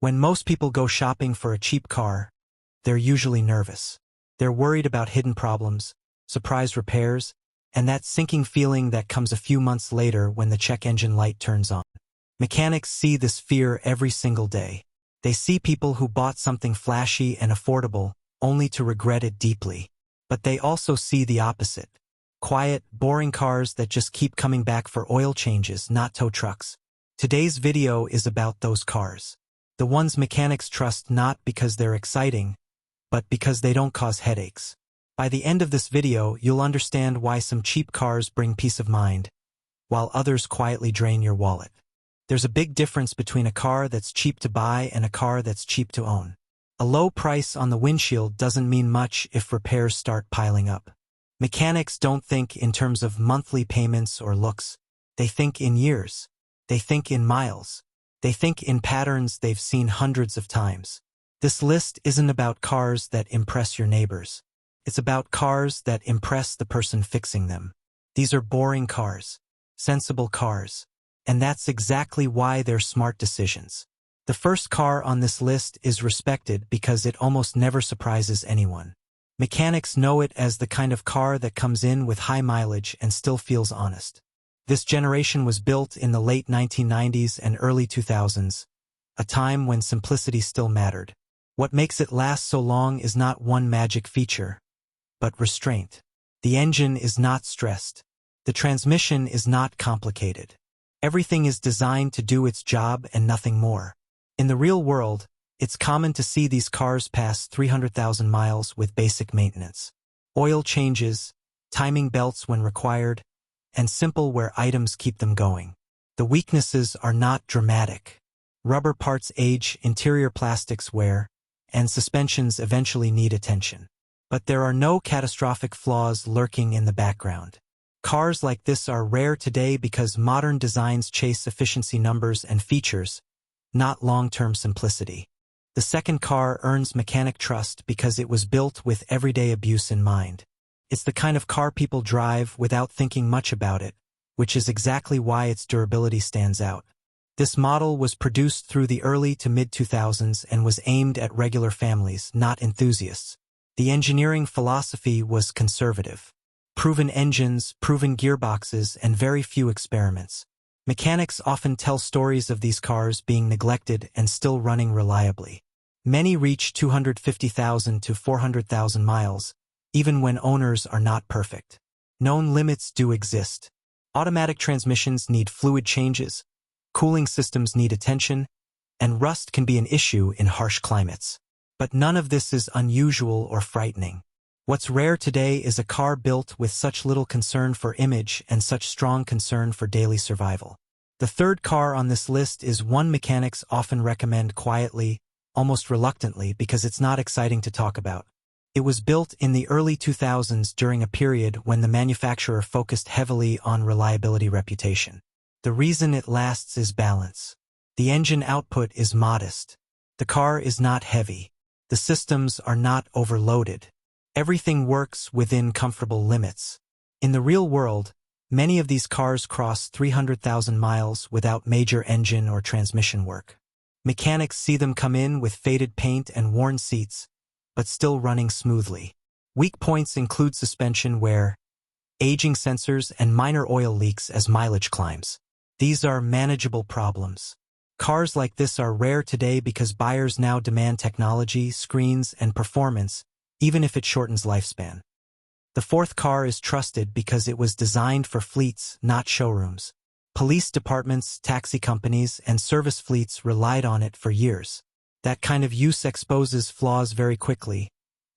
When most people go shopping for a cheap car, they're usually nervous. They're worried about hidden problems, surprise repairs, and that sinking feeling that comes a few months later when the check engine light turns on. Mechanics see this fear every single day. They see people who bought something flashy and affordable, only to regret it deeply. But they also see the opposite. Quiet, boring cars that just keep coming back for oil changes, not tow trucks. Today's video is about those cars. The ones mechanics trust not because they're exciting, but because they don't cause headaches. By the end of this video, you'll understand why some cheap cars bring peace of mind, while others quietly drain your wallet. There's a big difference between a car that's cheap to buy and a car that's cheap to own. A low price on the windshield doesn't mean much if repairs start piling up. Mechanics don't think in terms of monthly payments or looks. They think in years. They think in miles. They think in patterns they've seen hundreds of times. This list isn't about cars that impress your neighbors. It's about cars that impress the person fixing them. These are boring cars, sensible cars, and that's exactly why they're smart decisions. The first car on this list is respected because it almost never surprises anyone. Mechanics know it as the kind of car that comes in with high mileage and still feels honest. This generation was built in the late 1990s and early 2000s, a time when simplicity still mattered. What makes it last so long is not one magic feature, but restraint. The engine is not stressed. The transmission is not complicated. Everything is designed to do its job and nothing more. In the real world, it's common to see these cars pass 300,000 miles with basic maintenance. Oil changes, timing belts when required, and simple wear items keep them going. The weaknesses are not dramatic. Rubber parts age, interior plastics wear, and suspensions eventually need attention. But there are no catastrophic flaws lurking in the background. Cars like this are rare today because modern designs chase efficiency numbers and features, not long-term simplicity. The second car earns mechanic trust because it was built with everyday abuse in mind. It's the kind of car people drive without thinking much about it, which is exactly why its durability stands out. This model was produced through the early to mid-2000s and was aimed at regular families, not enthusiasts. The engineering philosophy was conservative. Proven engines, proven gearboxes, and very few experiments. Mechanics often tell stories of these cars being neglected and still running reliably. Many reach 250,000 to 400,000 miles, even when owners are not perfect. Known limits do exist. Automatic transmissions need fluid changes, cooling systems need attention, and rust can be an issue in harsh climates. But none of this is unusual or frightening. What's rare today is a car built with such little concern for image and such strong concern for daily survival. The third car on this list is one mechanics often recommend quietly, almost reluctantly, because it's not exciting to talk about. It was built in the early 2000s during a period when the manufacturer focused heavily on reliability reputation. The reason it lasts is balance. The engine output is modest. The car is not heavy. The systems are not overloaded. Everything works within comfortable limits. In the real world, many of these cars cross 300,000 miles without major engine or transmission work. Mechanics see them come in with faded paint and worn seats, but still running smoothly. Weak points include suspension wear, aging sensors, and minor oil leaks as mileage climbs. These are manageable problems. Cars like this are rare today because buyers now demand technology, screens, and performance, even if it shortens lifespan. The fourth car is trusted because it was designed for fleets, not showrooms. Police departments, taxi companies, and service fleets relied on it for years. That kind of use exposes flaws very quickly,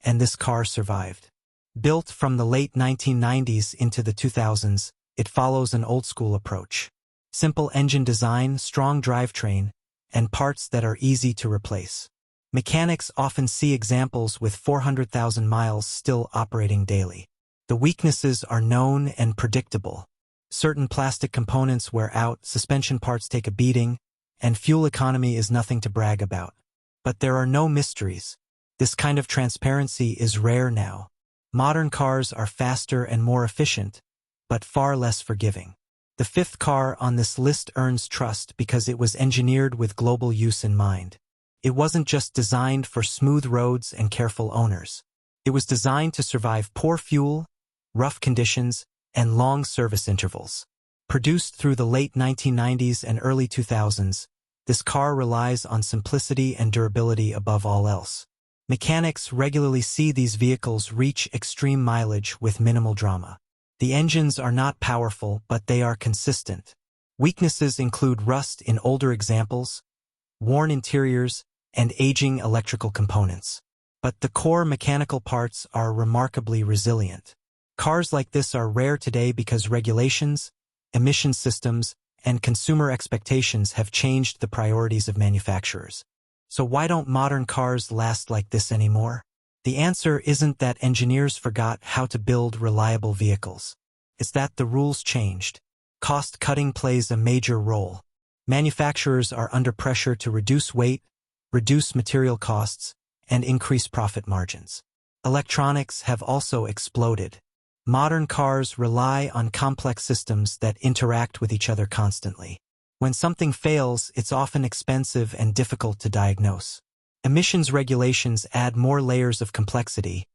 and this car survived. Built from the late 1990s into the 2000s, it follows an old-school approach. Simple engine design, strong drivetrain, and parts that are easy to replace. Mechanics often see examples with 400,000 miles still operating daily. The weaknesses are known and predictable. Certain plastic components wear out, suspension parts take a beating, and fuel economy is nothing to brag about. But there are no mysteries. This kind of transparency is rare now. Modern cars are faster and more efficient, but far less forgiving. The fifth car on this list earns trust because it was engineered with global use in mind. It wasn't just designed for smooth roads and careful owners. It was designed to survive poor fuel, rough conditions, and long service intervals. Produced through the late 1990s and early 2000s, this car relies on simplicity and durability above all else. Mechanics regularly see these vehicles reach extreme mileage with minimal drama. The engines are not powerful, but they are consistent. Weaknesses include rust in older examples, worn interiors, and aging electrical components. But the core mechanical parts are remarkably resilient. Cars like this are rare today because regulations, emission systems, and consumer expectations have changed the priorities of manufacturers. So why don't modern cars last like this anymore? The answer isn't that engineers forgot how to build reliable vehicles. It's that the rules changed. Cost-cutting plays a major role. Manufacturers are under pressure to reduce weight, reduce material costs, and increase profit margins. Electronics have also exploded. Modern cars rely on complex systems that interact with each other constantly. When something fails, it's often expensive and difficult to diagnose. Emissions regulations add more layers of complexity,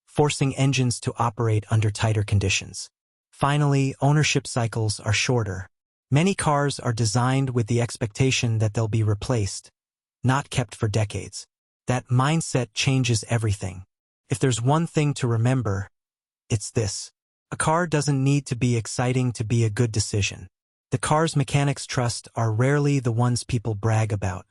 forcing engines to operate under tighter conditions. Finally, ownership cycles are shorter. Many cars are designed with the expectation that they'll be replaced, not kept for decades. That mindset changes everything. If there's one thing to remember, it's this. A car doesn't need to be exciting to be a good decision. The cars mechanics trust are rarely the ones people brag about.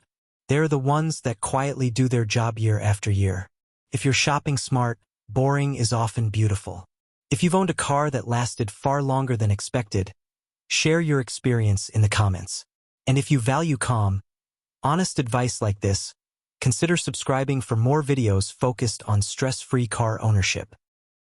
They're the ones that quietly do their job year after year. If you're shopping smart, boring is often beautiful. If you've owned a car that lasted far longer than expected, share your experience in the comments. And if you value calm, honest advice like this, consider subscribing for more videos focused on stress-free car ownership.